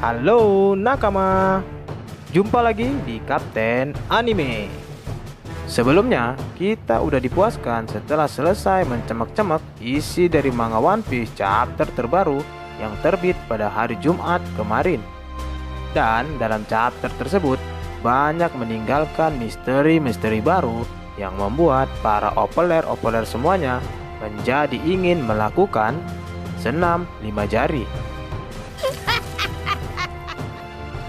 Halo nakama, jumpa lagi di Kapten Anime. Sebelumnya, kita udah dipuaskan setelah selesai mencemak-cemak isi dari manga One Piece chapter terbaru yang terbit pada hari Jumat kemarin. Dan dalam chapter tersebut, banyak meninggalkan misteri-misteri baru yang membuat para opeler semuanya menjadi ingin melakukan senam 5 jari.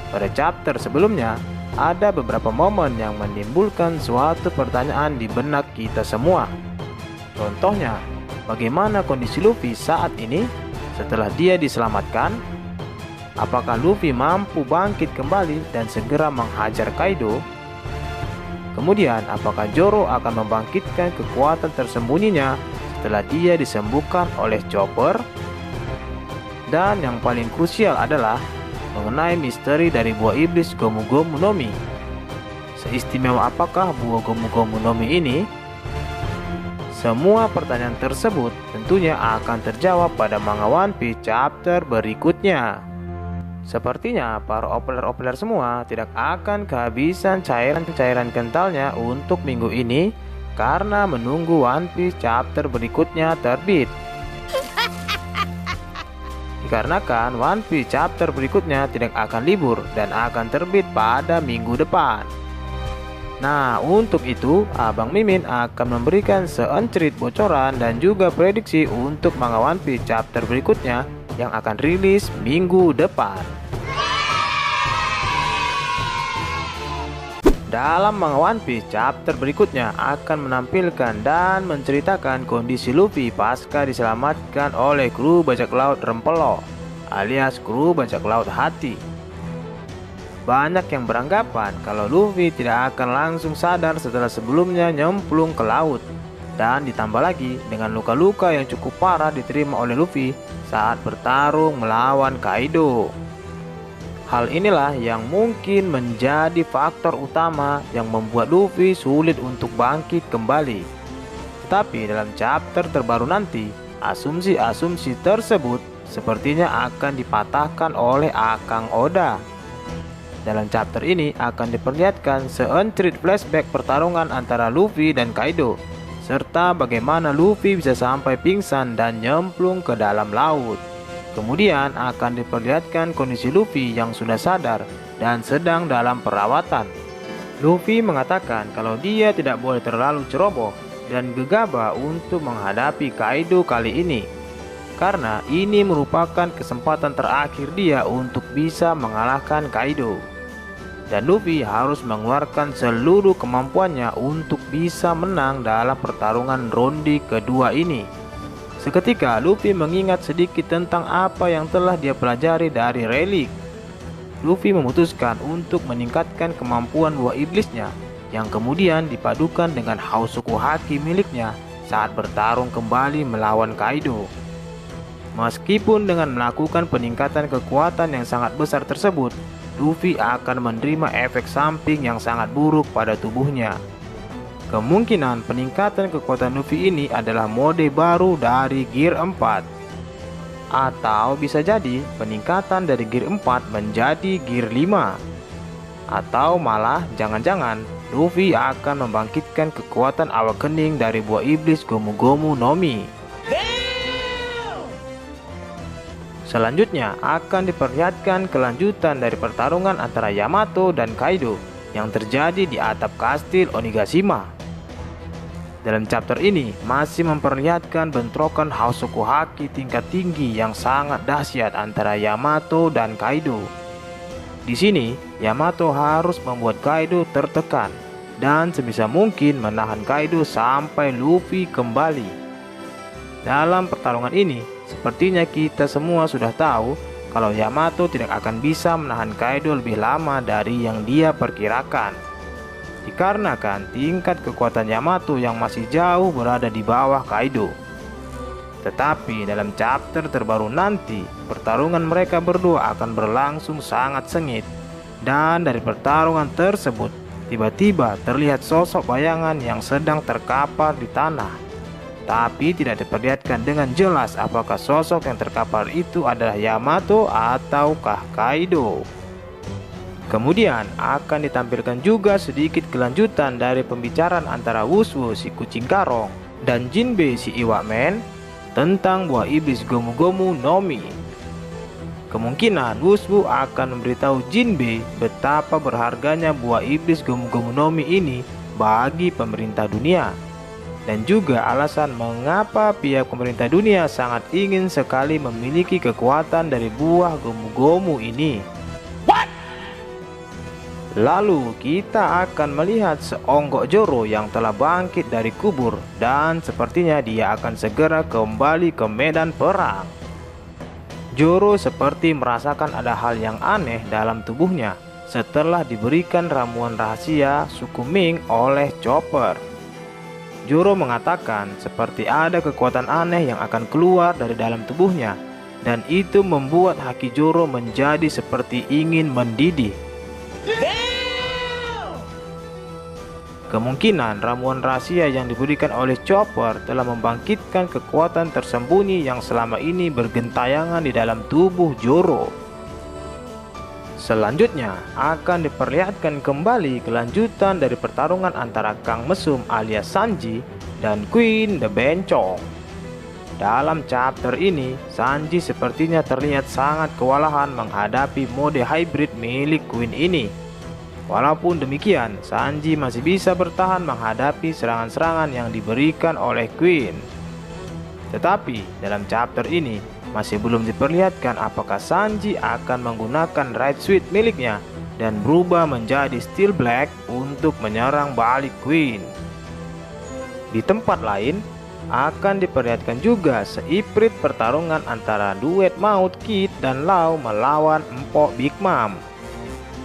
Pada chapter sebelumnya, ada beberapa momen yang menimbulkan suatu pertanyaan di benak kita semua. Contohnya, bagaimana kondisi Luffy saat ini setelah dia diselamatkan? Apakah Luffy mampu bangkit kembali dan segera menghajar Kaido? Kemudian, apakah Zoro akan membangkitkan kekuatan tersembunyinya setelah dia disembuhkan oleh Chopper? Dan yang paling krusial adalah mengenai misteri dari buah iblis Gomu Gomu no Mi. Seistimewa apakah buah Gomu Gomu no Mi ini? Semua pertanyaan tersebut tentunya akan terjawab pada manga One Piece chapter berikutnya. Sepertinya para opeler semua tidak akan kehabisan cairan kentalnya untuk minggu ini karena menunggu One Piece chapter berikutnya terbit. Dikarenakan One Piece chapter berikutnya tidak akan libur dan akan terbit pada minggu depan. Nah, untuk itu Abang Mimin akan memberikan seencerit bocoran dan juga prediksi untuk manga One Piece chapter berikutnya yang akan rilis minggu depan. Dalam manga One Piece chapter berikutnya akan menampilkan dan menceritakan kondisi Luffy pasca diselamatkan oleh kru bajak laut Rempelo alias kru bajak laut Hati. Banyak yang beranggapan kalau Luffy tidak akan langsung sadar setelah sebelumnya nyemplung ke laut. Dan ditambah lagi dengan luka-luka yang cukup parah diterima oleh Luffy saat bertarung melawan Kaido. Hal inilah yang mungkin menjadi faktor utama yang membuat Luffy sulit untuk bangkit kembali. Tetapi dalam chapter terbaru nanti, asumsi-asumsi tersebut sepertinya akan dipatahkan oleh Akang Oda. Dalam chapter ini akan diperlihatkan seencerit flashback pertarungan antara Luffy dan Kaido, serta bagaimana Luffy bisa sampai pingsan dan nyemplung ke dalam laut. Kemudian akan diperlihatkan kondisi Luffy yang sudah sadar dan sedang dalam perawatan. Luffy mengatakan kalau dia tidak boleh terlalu ceroboh dan gegabah untuk menghadapi Kaido kali ini, karena ini merupakan kesempatan terakhir dia untuk bisa mengalahkan Kaido. Dan Luffy harus mengeluarkan seluruh kemampuannya untuk bisa menang dalam pertarungan ronde kedua ini. Seketika Luffy mengingat sedikit tentang apa yang telah dia pelajari dari relik. Luffy memutuskan untuk meningkatkan kemampuan buah iblisnya yang kemudian dipadukan dengan Hausoku Haki miliknya saat bertarung kembali melawan Kaido. Meskipun dengan melakukan peningkatan kekuatan yang sangat besar tersebut, Luffy akan menerima efek samping yang sangat buruk pada tubuhnya. Kemungkinan peningkatan kekuatan Luffy ini adalah mode baru dari Gear 4. Atau bisa jadi peningkatan dari Gear 4 menjadi Gear 5. Atau malah jangan-jangan Luffy akan membangkitkan kekuatan awakening dari buah iblis Gomu Gomu no Mi. Selanjutnya akan diperlihatkan kelanjutan dari pertarungan antara Yamato dan Kaido yang terjadi di atap kastil Onigashima. Dalam chapter ini masih memperlihatkan bentrokan Hausoku Haki tingkat tinggi yang sangat dahsyat antara Yamato dan Kaido. Di sini Yamato harus membuat Kaido tertekan dan sebisa mungkin menahan Kaido sampai Luffy kembali. Dalam pertarungan ini, sepertinya kita semua sudah tahu kalau Yamato tidak akan bisa menahan Kaido lebih lama dari yang dia perkirakan. Dikarenakan tingkat kekuatan Yamato yang masih jauh berada di bawah Kaido. Tetapi dalam chapter terbaru nanti, pertarungan mereka berdua akan berlangsung sangat sengit. Dan dari pertarungan tersebut, tiba-tiba terlihat sosok bayangan yang sedang terkapar di tanah. tapi tidak diperlihatkan dengan jelas apakah sosok yang terkapar itu adalah Yamato ataukah Kaido. Kemudian akan ditampilkan juga sedikit kelanjutan dari pembicaraan antara Wushu si kucing karong dan Jinbei si iwak men tentang buah iblis Gomu Gomu no Mi. Kemungkinan Wushu akan memberitahu Jinbei betapa berharganya buah iblis Gomu Gomu no Mi ini bagi pemerintah dunia, dan juga alasan mengapa pihak pemerintah dunia sangat ingin sekali memiliki kekuatan dari buah Gomu Gomu ini. Lalu kita akan melihat seonggok Zoro yang telah bangkit dari kubur, dan sepertinya dia akan segera kembali ke medan perang. Zoro seperti merasakan ada hal yang aneh dalam tubuhnya setelah diberikan ramuan rahasia suku Ming oleh Chopper. Zoro mengatakan seperti ada kekuatan aneh yang akan keluar dari dalam tubuhnya, dan itu membuat haki Zoro menjadi seperti ingin mendidih. Kemungkinan ramuan rahasia yang diberikan oleh Chopper telah membangkitkan kekuatan tersembunyi yang selama ini bergentayangan di dalam tubuh Zoro. Selanjutnya akan diperlihatkan kembali kelanjutan dari pertarungan antara Kang Mesum alias Sanji dan Queen the Bencong. Dalam chapter ini, Sanji sepertinya terlihat sangat kewalahan menghadapi mode hybrid milik Queen ini. Walaupun demikian, Sanji masih bisa bertahan menghadapi serangan-serangan yang diberikan oleh Queen. Tetapi dalam chapter ini masih belum diperlihatkan apakah Sanji akan menggunakan Right Switch miliknya dan berubah menjadi Steel Black untuk menyerang balik Queen. Di tempat lain akan diperlihatkan juga seiprit pertarungan antara duet maut Kid dan Law melawan Empok Big Mom.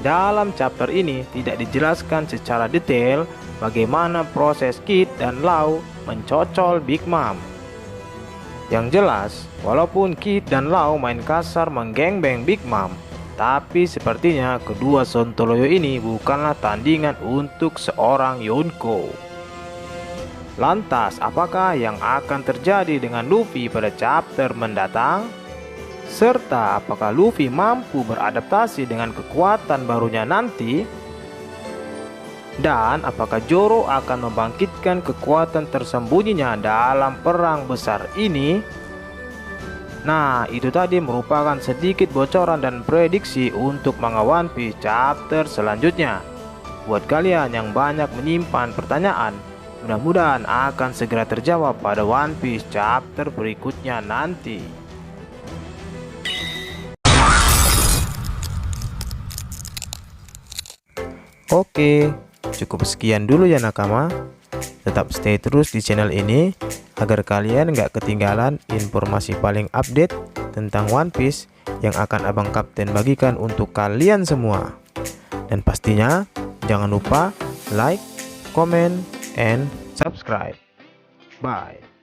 Dalam chapter ini tidak dijelaskan secara detail bagaimana proses Kid dan Law mencocol Big Mom. Yang jelas, walaupun Kid dan Law main kasar menggengbeng Big Mom, tapi sepertinya kedua sontoloyo ini bukanlah tandingan untuk seorang Yonko. Lantas, apakah yang akan terjadi dengan Luffy pada chapter mendatang? Serta apakah Luffy mampu beradaptasi dengan kekuatan barunya nanti? Dan apakah Zoro akan membangkitkan kekuatan tersembunyinya dalam perang besar ini? Nah, itu tadi merupakan sedikit bocoran dan prediksi untuk manga One Piece chapter selanjutnya. Buat kalian yang banyak menyimpan pertanyaan, mudah-mudahan akan segera terjawab pada One Piece chapter berikutnya nanti. Oke, cukup sekian dulu ya nakama. Tetap stay terus di channel ini agar kalian nggak ketinggalan informasi paling update tentang One Piece yang akan Abang Kapten bagikan untuk kalian semua. Dan pastinya jangan lupa like, comment, and subscribe. Bye.